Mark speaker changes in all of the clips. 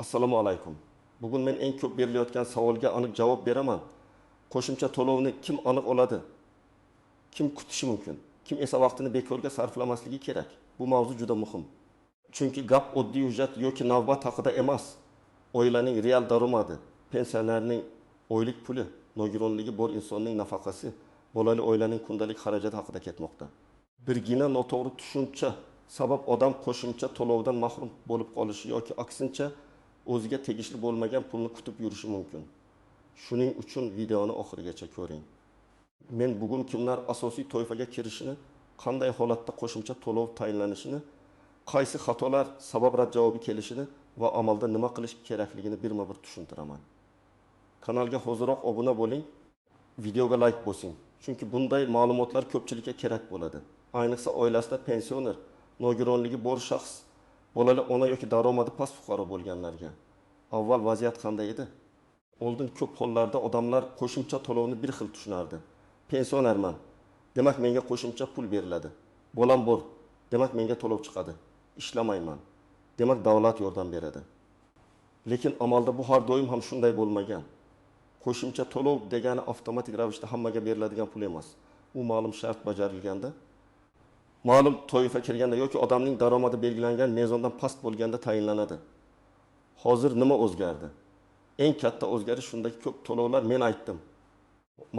Speaker 1: Assalomu alaykum. Bugun men eng ko'p berilayotgan savolga aniq javob beraman. Qo'shimcha to'lovni kim aniq oladi? Kim kutishi mumkin? Kim esa vaqtini bekorga sarflamasligi kerak? Bu mavzu juda muhim. Chunki gap oddiy hujjat yoki navbat haqida emas. Oilaning real daromadi, pensionerning oylik puli, nogironligi bor insonning nafaqasi, bolali oilaning kundalik xarajati haqida ketmoqda. Birgina noto'g'ri tushuncha sabab odam qo'shimcha to'lovdan mahrum bo'lib qolishi yoki aksincha o'ziga tegishli bo'lmagan pulni kutib yurishi mumkin. Shuning uchun videoni oxirigacha ko'ring. Men bugun kimlar asosiy toifaga kirishini, qanday holatda qo'shimcha to'lov tayinlanishini, qaysi xatolar sabab rad javobi kelishini va amalda nima qilish kerakligini birma-bir tushuntiraman. Kanalga hoziroq obuna bo'ling, videoga like bosing. Chunki bunday ma'lumotlar ko'pchilikka kerak bo'ladi. Ayniqsa oilasida pensioner, nogironligi bor shaxs, bolali ona yoki daromadi past fuqaro bo'lganlarga. Avval vaziyat qanday edi? Oldin ko'p hollarda odamlar qo'shimcha to'lovni bir xil tushunardi. Pensionerman, demak menga qo'shimcha pul beriladi. Bolam bor, demak menga to'lov chiqadi. Ishlamayman, demak davlat yordam beradi. Lekin amalda bu har doim ham shunday bo'lmagan. Qo'shimcha to'lov degani avtomatik ravishda hammaga beriladigan pul emas. U ma'lum shart bajarilganda, ma'lum toifa kirganda yoki odamning daromadi belgilangan mezondan past bo'lganda tayinlanadi. Hozir nima o'zgardi? Eng katta o'zgarish shundaki ko'p to'lovlar men aytdim,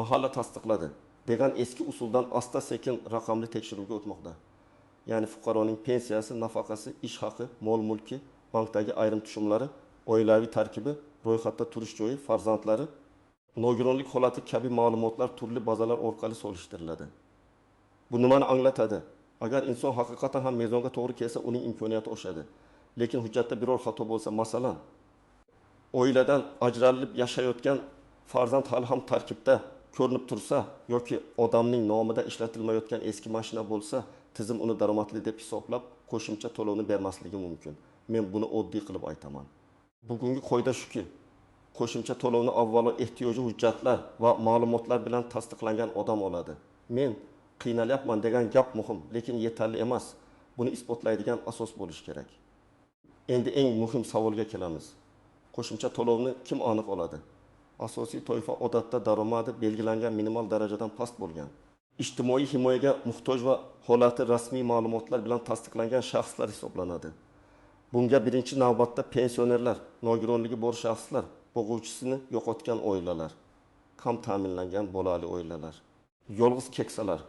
Speaker 1: mahalla tasdiqladi degan eski usuldan asta-sekin raqamli tekshiruvga o'tmoqda. Ya'ni fuqaroning pensiyasi, nafaqasi, ish haqi, mol-mulki, bankdagi ayrim tushumlari, oilaviy tarkibi, ro'yxatda turish joyi, farzandlari, nogironlik holati kabi ma'lumotlar turli bazalar orqali solishtiriladi. Bu nimani anglatadi? Agar inson haqiqatan ham mezonga to'g'ri kelsa, uning imkoniyati oshadi. Lekin hujjatda biror xato bo'lsa, masalan, oiladan ajralib yashayotgan farzand hali ham tarkibda ko'rinib tursa yoki odamning nomida ishlatilmayotgan eski mashina bo'lsa, tizim uni daromadli deb hisoblab qo'shimcha to'lovni bermasligi mumkin. Men buni oddiy qilib aytaman. Bugungi qoida shuki, qo'shimcha to'lovni avvalo ehtiyoji hujjatlar va ma'lumotlar bilan tasdiqlangan odam oladi. Men qiynalyapman degan gap muhim, lekin yetarli emas. Buni isbotlaydigan asos bo'lishi kerak. Endi eng muhim savolga kelamiz. Qo'shimcha to'lovni kim aniq oladi? Asosiy toifa odatda daromadi belgilangan minimal darajadan past bo'lgan, ijtimoiy himoyaga muhtoj va holati rasmiy ma'lumotlar bilan tasdiqlangan shaxslar hisoblanadi. Bunga birinchi navbatda pensionerlar, nogironligi bor shaxslar, boquvchisini yo'qotgan oilalar, kam ta'minlangan bolali oilalar, yolg'iz keksalar,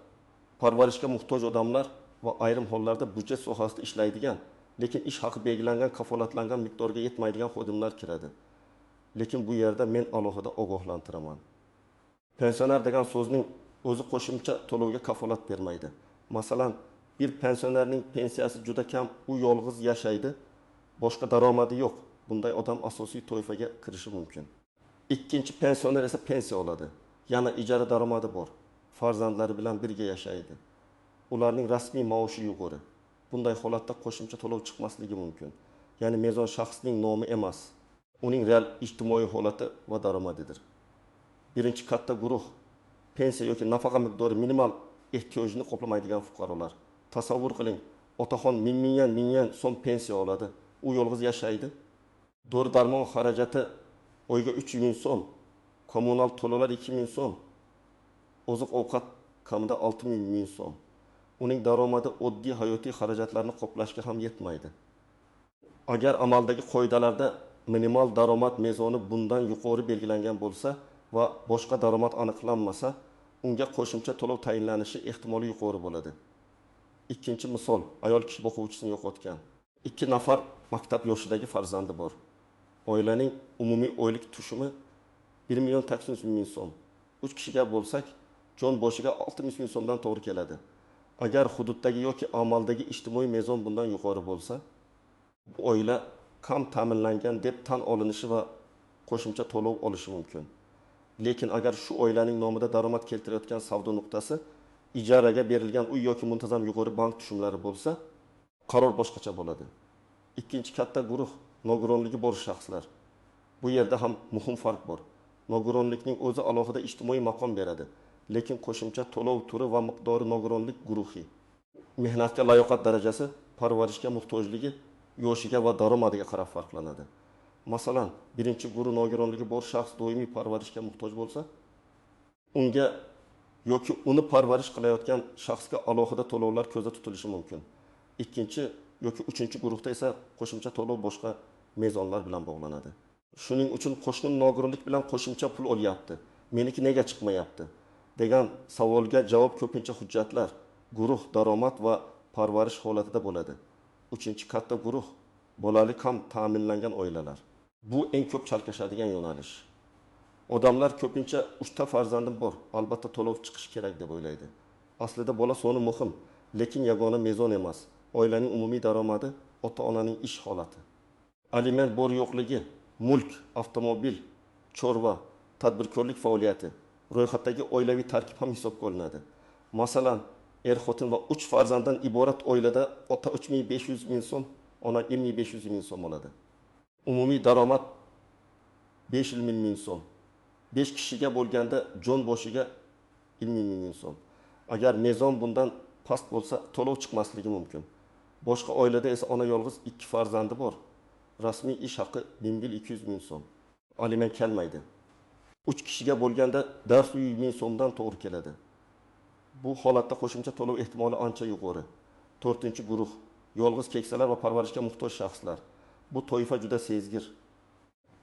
Speaker 1: parvarishga muhtoj odamlar va ayrim hollarda budjet sohasida ishlaydigan, lekin ish haqi belgilangan kafolatlangan miqdorga yetmaydigan xodimlar kiradi. Lekin bu yerda men alohida ogohlantiraman. Pensioner degan so'zning o'zi qo'shimcha to'lovga kafolat bermaydi. Masalan, bir pensionerning pensiyasi juda kam, u yolg'iz yashaydi, boshqa daromadi yo'q. Bunday odam asosiy toifaga kirishi mumkin. Ikkinchi pensioner esa pensiya oladi. Yana ijara daromadi bor. Farzandlari bilan birga yashaydi. Ularning rasmiy maoshi yuqori. Bunday holatda qo'shimcha to'lov chiqmasligi mumkin. Ya'ni mezon shaxsning nomi emas, uning real ijtimoiy holati va daromadidir. Birinchi katta guruh pensiya yoki nafaqa miqdori minimal ehtiyojini qoplamaydigan fuqarolar. Tasavvur qiling, otaxon ming so'm pensiya oladi. U yolg'iz yashaydi. Dori-darmon xarajati oyga 3000 so'm, kommunal to'lovlar 2000 so'm, oziq-ovqat kamida 6000 so'm. Uning daromadi oddiy hayotiy xarajatlarni qoplashga ham yetmaydi. Agar amaldagi qoidalarda minimal daromad mezoni bundan yuqori belgilangan bo'lsa va boshqa daromad aniqlanmasa, unga qo'shimcha to'lov tayinlanishi ehtimoli yuqori bo'ladi. Ikkinchi misol, ayol kishi boquvchisini yo'qotgan. 2 nafar maktab yoshidagi farzandi bor. Oilaning umumiy oylik tushumi 1.800.000 so'm. 3 kishiga bo'lsak, jon boshiga 600.000 so'mdan to'g'ri keladi. Agar hududdagi yoki amaldagi ijtimoiy mezon bundan yuqori bo'lsa, bu oila kam ta'minlangan deb tan olinishi va qo'shimcha to'lov olishi mumkin. Lekin agar shu oilaning nomida daromad keltirayotgan savdo nuqtasi ijaraga berilgan uy yoki muntazam yuqori bank tushumlari bo'lsa, qaror boshqacha bo'ladi. Ikkinchi katta guruh nogironligi bor shaxslar. Bu yerda ham muhim farq bor. Nogironlikning o'zi alohida ijtimoiy maqom beradi, lekin qo'shimcha to'lov turi va miqdori nogironlik guruhi. Mehnatga layoqat darajasi, parvarishga muhtojligi, yoshiga va daromadiga qarab farqlanadi. Masalan, birinchi guruh nogironligi bor shaxs doimiy parvarishga muhtoj bo'lsa, unga yoki uni parvarish qilayotgan shaxsga alohida to'lovlar ko'zda tutilishi mumkin. Ikkinchi yoki uchinchi guruhda esa qo'shimcha to'lov boshqa mezonlar bilan bog'lanadi. Shuning uchun qo'shnim nogironlik bilan qo'shimcha pul olyapti, meniki nega chiqmayapti degan savolga javob ko'pincha hujjatlar, guruh, daromad va parvarish holatida bo'ladi. Uchinchi katta guruh bolali ham ta'minlangan oilalar. Bu eng ko'p chalkashadigan yo'nalish. Odamlar ko'pincha 3 ta farzandim bor, albatta to'lov chiqish kerak deb o'ylaydi. Aslida bola soni muhim, lekin yagona mezon emas. Oilaning umumiy daromadi, ota-onaning ish holati. Aliment bor yo'qligi, mulk, avtomobil, chorva, tadbirkorlik faoliyati, ro'yxatdagi oilaviy tarkib ham hisobga olinadi. Masalan, xotin va 3 farzanddan iborat oilada ota 3.500 ming so'm, ona 1.500 ming so'm oladi. Umumiy daromad 500 ming so'm. 5 kishiga bo'lganda jon boshiga 20 ming so'm. Agar mezon bundan past bo'lsa, to'lov chiqmasligi mumkin. Boshqa oilada esa ona yolg'iz 2 farzandi bor. Rasmiy ish haqi 1.200 ming so'm. Aliment kelmaydi. 3 kishiga bo'lganda 400 ming so'mdan to'g'ri keladi. Bu holatda qo'shimcha to'lov ehtimoli ancha yuqori. 4-guruh yolg'iz keksalar va parvarishga muhtoj shaxslar. Bu toifa juda sezgir.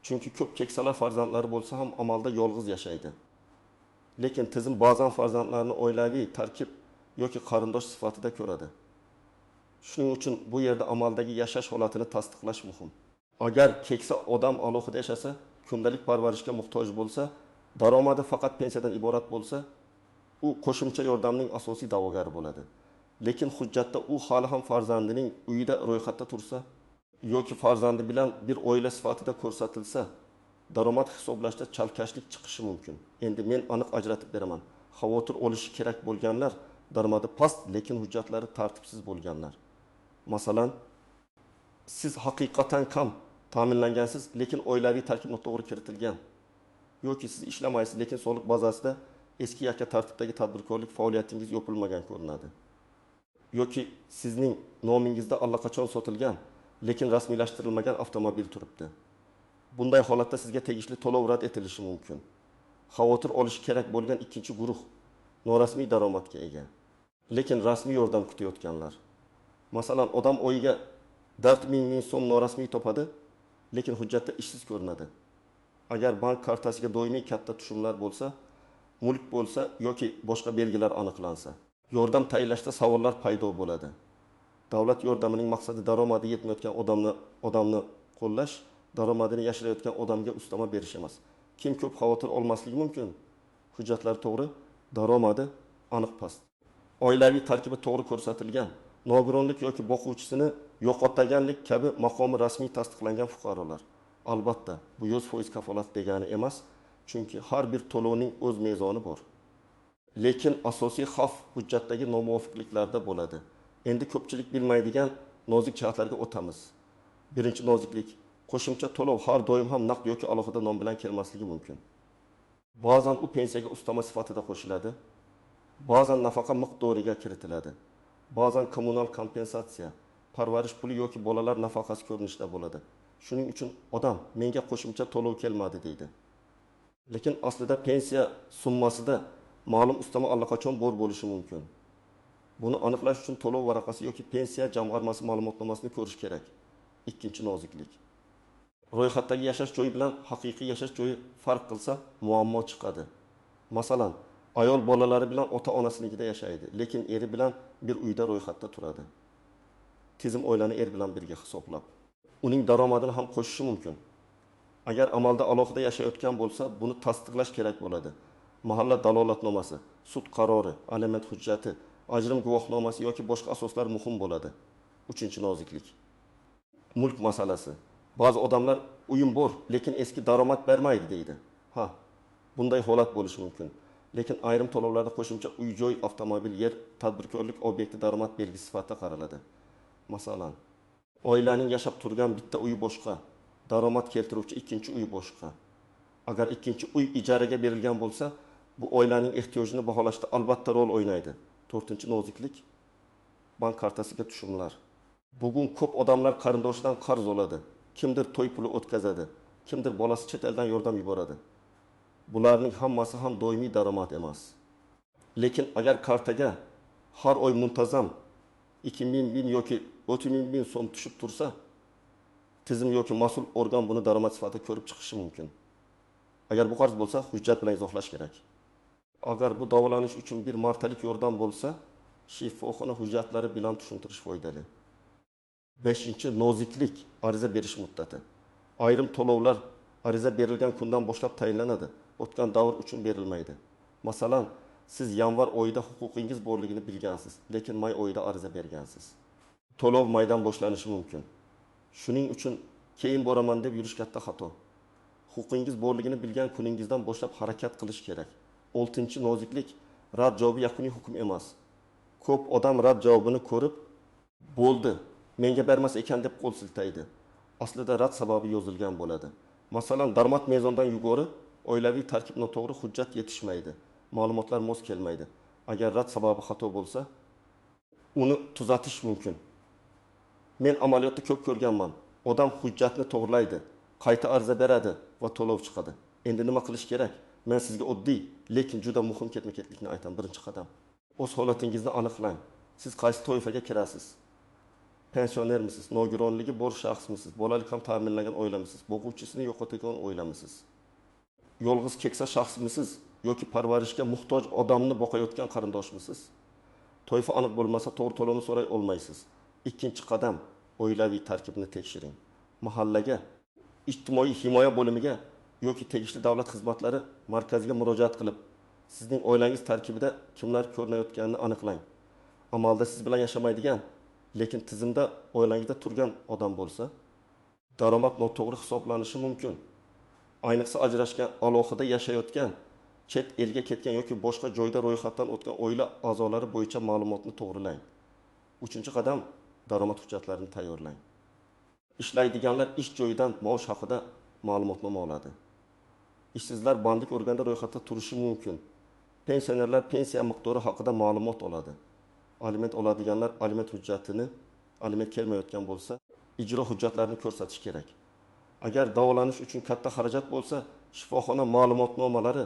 Speaker 1: Chunki ko'p keksalar farzandlari bo'lsa ham amalda yolg'iz yashaydi. Lekin tizim ba'zan farzandlarni oilaviy tarkib yoki qarindosh sifatida ko'radi. Shuning uchun bu yerda amaldagi yashash holatini tasdiqlash muhim. Agar keksa odam alohida yashasa, kundalik parvarishga muhtoj bo'lsa, daromadi faqat pensiyadan iborat bo'lsa, u qo'shimcha yordamning asosiy da'vogari bo'ladi. Lekin hujjatda u hali ham farzandining uyida ro'yxatda tursa yoki farzandi bilan bir oila sifatida ko'rsatilsa, daromad hisoblashda chalkashlik chiqishi mumkin. Endi men aniq ajratib beraman. Xavotir olishi kerak bo'lganlar daromadi past, lekin hujjatlari tartibsiz bo'lganlar. Masalan, siz haqiqatan kam ta'minlangansiz, lekin oilaviy tarkib noto'g'ri kiritilgan. Yoki siz ishlamaysiz, lekin soliq bazasida eski yakka tartibdagi tadbirkorlik faoliyatingiz yopilmagan ko'rinadi. Yoki sizning nomingizda allaqachon sotilgan, lekin rasmiylashtirilmagan avtomobil turibdi. Bunday holatda sizga tegishli to'lov rad etilishi mumkin. Xavotir olish kerak bo'lgan ikkinchi guruh norasmiy daromadga ega, lekin rasmiy yordam kutayotganlar. Masalan, odam oyiga 4 ming so'm norasmiy topadi, lekin hujjatda ishsiz ko'rinadi. Agar bank kartasiga doimiy katta tushumlar bo'lsa, mulk bo'lsa yoki boshqa belgilar aniqlansa, yordam tayinlashda savollar paydo bo'ladi. Davlat yordamining maqsadi daromadi yetmayotgan odamni qo'llash, daromadini yashirayotgan odamga ustama berish emas. Kim ko'p xavotir olmasligi mumkin? Hujjatlar to'g'ri, daromadi aniq past. Oilaviy tarkibi to'g'ri ko'rsatilgan, nogironlik yoki boquvchisini yo'qotganlik kabi maqomi rasmiy tasdiqlangan fuqarolar. Albatta, bu 100% kafolat degani emas, chunki har bir to'lovning o'z mezoni bor. Lekin asosiy xavf hujjatdagi nomuvofiqliklarda bo'ladi. Endi ko'pchilik bilmaydigan nozik jihatlarga o'tamiz. Birinchi noziklik, qo'shimcha to'lov har doim ham naqd yoki alohida nom bilan kelmasligi mumkin. Ba'zan u pensiyaga ustama sifatida qo'shiladi, ba'zan nafaqa miqdoriga kiritiladi, ba'zan kommunal kompensatsiya, parvarish puli yoki bolalar nafaqasi ko'rinishida bo'ladi. Shuning uchun odam menga qo'shimcha to'lov kelmadi deydi. Lekin aslida pensiya summasida ma'lum ustama allaqachon bor bo'lishi mumkin. Buni aniqlash uchun to'lov varaqasi yoki pensiya jamg'armasi ma'lumotnomasini ko'rish kerak. Ikkinchi noziklik. Ro'yxatdagi yashash joyi bilan haqiqiy yashash joyi farq qilsa, muammo chiqadi. Masalan, ayol bolalari bilan ota-onasinikida yashaydi, lekin eri bilan bir uyda ro'yxatda turadi. Tizim oilani er bilan birga hisoblab, uning daromadini ham qo'shishi mumkin. Agar amalda alohida yashayotgan bo'lsa, buni tasdiqlash kerak bo'ladi. Mahalla dalolatnomasi, sud qarori, aliment hujjati, ajrim guvohnomasi yoki boshqa asoslar muhim bo'ladi. Uchinchi noziklik. Mulk masalasi. Ba'zi odamlar uyim bor, lekin eski daromad bermaydi deydi. Bunday holat bo'lishi mumkin. Lekin ayrim to'lovlarda qo'shimcha uy-joy, avtomobil, yer, tadbirkorlik obyekti daromad belgisi sifatida qaraladi. Masalan, oilaning yashab turgan bitta uyi boshqa, daromad keltiruvchi ikkinchi uy boshqa. Agar ikkinchi uy ijaraga berilgan bo'lsa, bu oilaning ehtiyojini baholashda albatta rol o'ynaydi. 4-noziklik, bank kartasiga tushumlar. Bugun ko'p odamlar qarindoshidan qarz oladi. kimdir to'y puli o'tkazadi, kimdir bolasi chet eldan yordam yuboradi. Bularning hammasi ham doimiy daromad emas. Lekin agar kartaga har oy muntazam 2000 yoki 3000 so'm tushib tursa, tizim yoki mas'ul organ buni daromad sifatida ko'rib chiqishi mumkin. Agar bu qarz bo'lsa, hujjat bilan izohlash kerak. Agar bu davolanish uchun bir martalik yordam bo'lsa, shifoxona hujjatlari bilan tushuntirish foydali. 5. Noziklik ariza berish muddati. Ayrim to'lovlar ariza berilgan kundan boshlab tayinlanadi. O'tgan davr uchun berilmaydi. Masalan, siz yanvar oyida huquqingiz borligini bilgansiz, lekin may oyida ariza bergansiz. To'lov maydan boshlanishi mumkin. Shuning uchun keyin boraman deb yurish katta xato. Huquqingiz borligini bilgan kuningizdan boshlab harakat qilish kerak. 6. Noziklik rad javobi yakuniy hukm emas. Ko'p odam rad javobini ko'rib, bo'ldi, menga bermas ekan deb qo'l siltaydi. Aslida rad sababi yozilgan bo'ladi. Masalan, daromad mezondan yuqori oilaviy tarkib noto'g'ri hujjat yetishmaydi. Ma'lumotlar mos kelmaydi. Agar rad sababi xato bo'lsa, uni tuzatish mumkin. Men amaliyotda ko'p ko'rganman. Odam hujjatni to'g'rilaydi, qayta ariza beradi va to'lov chiqadi. Endi nima qilish kerak? Men sizga oddiy, lekin juda muhim ketma-ketlikni aytaman. Birinchi qadam. O'z holatingizni aniqlang. Siz qaysi toifaga kirasiz? Pensionermisiz? Nogironligi bor shaxsmisiz? Bolalik ham ta'minlangan oilamisiz? Boquvchisini yo'qotgan oilamisiz? Yolg'iz keksa shaxsmisiz yoki parvarishga muhtoj odamni boqayotgan qarindoshmisiz? Toifa aniq bo'lmasa, to'g'ri to'lovni so'ray olmaysiz. 2. qadam, oilaviy tarkibni tekshiring. Mahallaga, ijtimoiy himoya bo'limiga yoki tegishli davlat xizmatlari markaziga murojaat qilib, sizning oilangiz tarkibida kimlar ko'rinayotganini aniqlang. Amalda siz bilan yashamaydigan, lekin tizimda oilangizda turgan odam bo'lsa, daromad noto'g'ri hisoblanishi mumkin. Ayniqsa ajrashgan, alohida yashayotgan, chet elga ketgan yoki boshqa joyda ro'yxatdan o'tgan oila a'zolari bo'yicha ma'lumotni to'g'rilang. 3. qadam, daromad hujjatlarini tayyorlang. Ishlaydiganlar ish joyidan maosh haqida ma'lumotnoma oladi. Ishsizlar bandlik organida ro'yxatda turishi mumkin. Pensionerlar pensiya miqdori haqida ma'lumot oladi. Aliment oladiganlar aliment hujjatini, aliment kelmayotgan bo'lsa, ijro hujjatlarini ko'rsatish kerak. Agar davolanish uchun katta xarajat bo'lsa, shifoxona ma'lumotnomalari,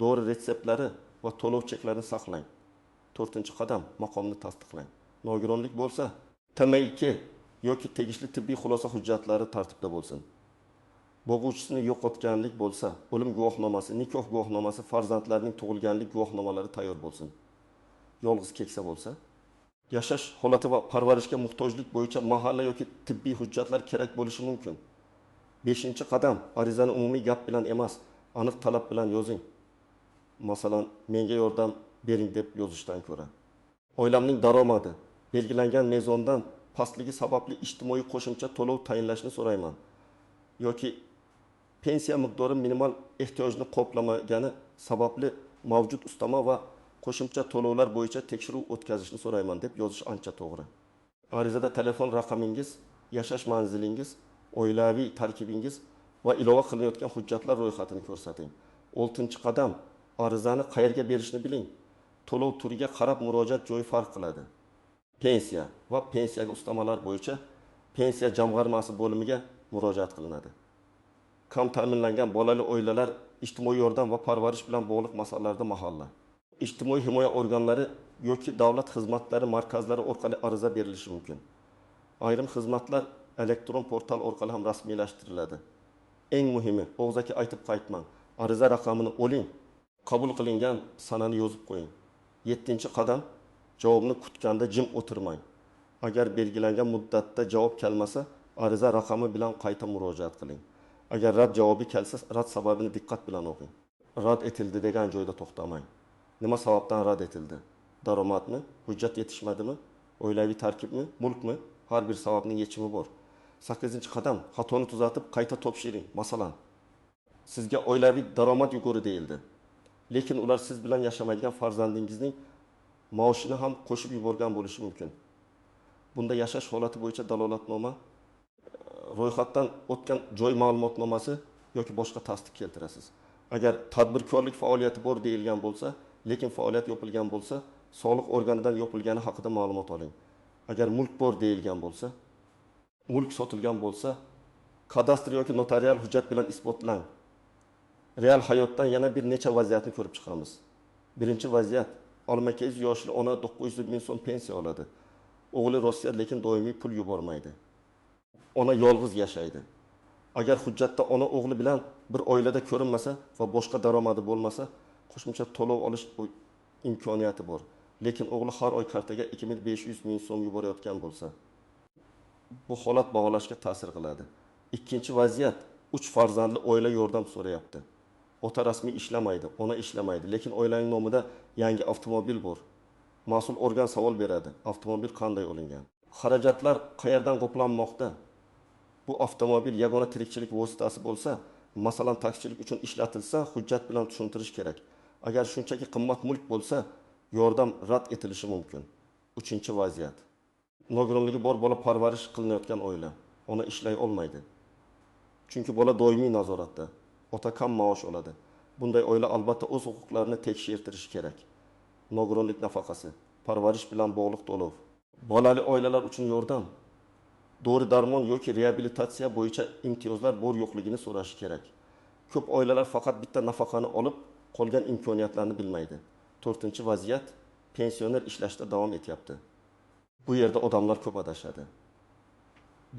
Speaker 1: dori retseptlari va to'lov cheklarini saqlang. 4. qadam, maqomni tasdiqlang. Nogironlik bo'lsa, TM2 yoki tegishli tibbiy xulosa hujjatlari tartibda bo'lsin. Boquvchisini yo'qotganlik bo'lsa, o'lim guvohnomasi, nikoh guvohnomasi, farzandlarning tug'ilganlik guvohnomalari tayyor bo'lsin. Yolg'iz keksa bo'lsa, yashash holati va parvarishga muhtojlik bo'yicha mahalla yoki tibbiy hujjatlar kerak bo'lishi mumkin. 5. qadam, arizani umumiy gap bilan emas, aniq talab bilan yozing. Masalan, menga yordam bering deb yozishdan ko'ra. Oilamning daromadi belgilangan mezondan pastligi sababli ijtimoiy qo'shimcha to'lov tayinlashni so'rayman. Yoki pensiya miqdori minimal ehtiyojni qoplamagani sababli mavjud ustama va qo'shimcha to'lovlar bo'yicha tekshiruv o'tkazishni so'rayman deb yozish ancha to'g'ri. Arizada telefon raqamingiz, yashash manzilingiz, oilaviy tarkibingiz va ilova qilinayotgan hujjatlar ro'yxatini ko'rsating. 6. qadam, arizani qayerga berishni biling. To'lov turiga qarab murojaat joyi farq qiladi. Pensiya va pensiyaga ustamalar bo'yicha pensiya jamg'armasi bo'limiga murojaat qilinadi. Kam ta'minlangan bolali oilalar ijtimoiy yordam va parvarish bilan bog'liq masalalarda mahalla. Ijtimoiy himoya organlari yoki davlat xizmatlari markazlari orqali ariza berilishi mumkin. Ayrim xizmatlar elektron portal orqali ham rasmiylashtiriladi. Eng muhimi, og'zaki aytib qaytmang. Ariza raqamini oling, qabul qilingan sanani yozib qo'ying. 7. qadam, javobni kutganda jim o'tirmang. Agar belgilangan muddatda javob kelmasa, ariza raqami bilan qayta murojaat qiling. Agar rad javobi kelsa, rad sababini diqqat bilan o'qing. Rad etildi degan joyda to'xtamang. Nima sababdan rad etildi? Daromadmi? Hujjat yetishmadimi? Oilaviy tarkibmi? Mulkmi? Har bir sababning yechimi bor. 8. qadam, xatoni tuzatib qayta topshiring. Masalan, sizga oilaviy daromad yuqori deyildi. Lekin ular siz bilan yashamaydigan farzandingizning maoshini ham qo'shib yuborgan bo'lishi mumkin. Bunda yashash holati bo'yicha dalolatnoma, ro'yxatdan o'tgan joy ma'lumotnomasi yoki boshqa tasdiq keltirasiz. Agar tadbirkorlik faoliyati bor deyilgan bo'lsa, lekin faoliyat yopilgan bo'lsa, soliq organidan yopilgani haqida ma'lumot oling. Agar mulk bor deyilgan bo'lsa, mulk sotilgan bo'lsa, kadastr yoki notarial hujjat bilan isbotlang. Real hayotdan yana bir necha vaziyatni ko'rib chiqamiz. Birinchi vaziyat, olma-kez yoshli ona 900 ming so'm pensiya oladi. O'g'li Rossiya lekin doimiy pul yubormaydi. Ona yolg'iz yashaydi. Agar hujjatda ona o'g'li bilan bir oilada ko'rinmasa va boshqa daromadi bo'lmasa, qo'shimcha to'lov olish imkoniyati bor. Lekin o'g'li har oy kartaga 2500 ming so'm yuborayotgan bo'lsa, bu holat bog'lashga ta'sir qiladi. Ikkinchi vaziyat, 3 farzandli oila yordam so'rayapti. Ota rasmiy ishlamaydi, ona ishlamaydi, lekin oilaning nomida yangi avtomobil bor. Mas'ul organ savol beradi. Avtomobil qanday olingan? Xarajatlar qayerdan qoplanmoqda? Bu avtomobil yagona tirikchilik vositasi bo'lsa, masalan taksichilik uchun ishlatilsa, hujjat bilan tushuntirish kerak. Agar shunchaki qimmat mulk bo'lsa, yordam rad etilishi mumkin. Uchinchi vaziyat. Nogironligi bor bola parvarish qilinayotgan oila. Ona ishlay olmaydi. Chunki bola doimiy nazoratda. Ota kam maosh oladi. Bunday oila albatta o'z huquqlarini tekshirtirishi kerak. Nogironlik nafaqasi, parvarish bilan bog'liq to'lov. Bolali oilalar uchun yordam, dori darmon yoki reabilitatsiya bo'yicha imtiyozlar bor yo'qligini so'rashi kerak. Ko'p oilalar faqat bitta nafaqani olib, qolgan imkoniyatlarni bilmaydi. 4-vaziyat, pensioner ishlashda davom etyapti. Bu yerda odamlar ko'p adashadi.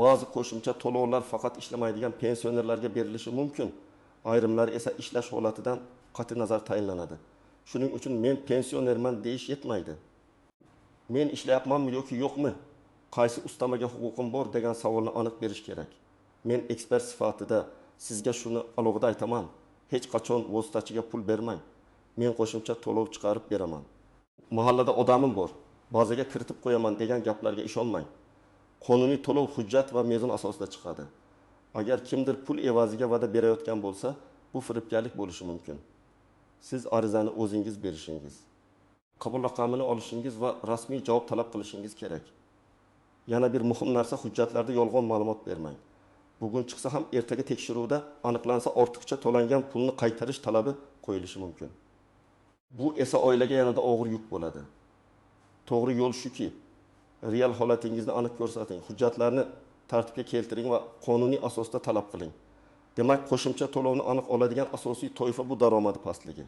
Speaker 1: Ba'zi qo'shimcha to'lovlar faqat ishlamaydigan pensionerlarga berilishi mumkin. Ayrimlari esa ishlash holatidan qat'iy nazar tayinlanadi. Shuning uchun men pensionerman deyish yetmaydi. Men ishlayapmanmi yoki yo'qmi? Qaysi ustamaga huquqim bor degan savolni aniq berish kerak. Men ekspert sifatida sizga shuni alohida aytaman. Hech qachon vositachiga pul bermang. Men qo'shimcha to'lov chiqarib beraman. Mahallada odamim bor, bazaga kiritib qo'yaman degan gaplarga ishonmang. Qonuniy to'lov hujjat va mezon asosida chiqadi. Agar kimdir pul evaziga va'da berayotgan bo'lsa, bu firibgarlik bo'lishi mumkin. Siz arizani o'zingiz berishingiz, qabul raqamini olishingiz va rasmiy javob talab qilishingiz kerak. Yana bir muhim narsa, hujjatlarda yolg'on ma'lumot bermang. Bugun chiqsa ham ertaga tekshiruvda aniqlansa ortiqcha to'langan pulni qaytarish talabi qo'yilishi mumkin. Bu esa oilaga yanada og'ir yuk bo'ladi. To'g'ri yo'l shuki, real holatingizni aniq ko'rsating, hujjatlarni tartibga keltiring va qonuniy asosda talab qiling. Demak, qo'shimcha to'lovni aniq oladigan asosiy toifa bu daromadi pastligi,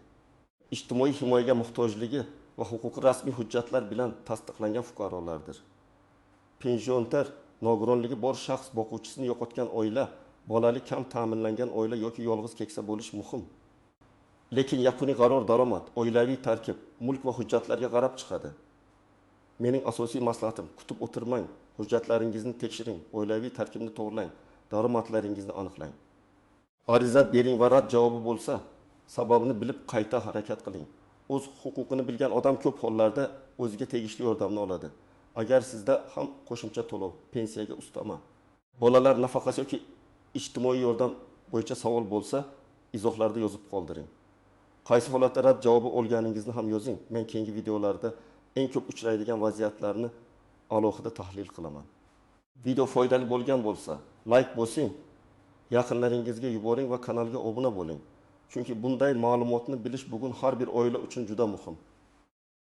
Speaker 1: ijtimoiy himoyaga muhtojligi va huquqiy rasmiy hujjatlar bilan tasdiqlangan fuqarolardir. Pensioner, nogironligi bor shaxs, boquvchisini yo'qotgan oila, bolali kam ta'minlangan oila yoki yolg'iz keksa bo'lish muhim. Lekin yakuniy qaror daromad, oilaviy tarkib, mulk va hujjatlarga qarab chiqadi. Mening asosiy maslahatim, kutib o'tirmang, hujjatlaringizni tekshiring, oilaviy tarkibni to'g'rilang, daromadlaringizni aniqlang. Ariza bering va rad javobi bo'lsa, sababini bilib qayta harakat qiling. O'z huquqini bilgan odam ko'p hollarda o'ziga tegishli yordamni oladi. Agar sizda ham qo'shimcha to'lov, pensiyaga ustama, bolalar nafaqasi yoki ijtimoiy yordam bo'yicha savol bo'lsa, izohlarda yozib qoldiring. Qaysi holatda rad javobi olganingizni ham yozing. Men keyingi videolarda eng ko'p uchraydigan vaziyatlarni alohida tahlil qilaman. Video foydali bo'lgan bo'lsa, like bosing, yaqinlaringizga yuboring va kanalga obuna bo'ling. Chunki bunday ma'lumotni bilish bugun har bir oila uchun juda muhim.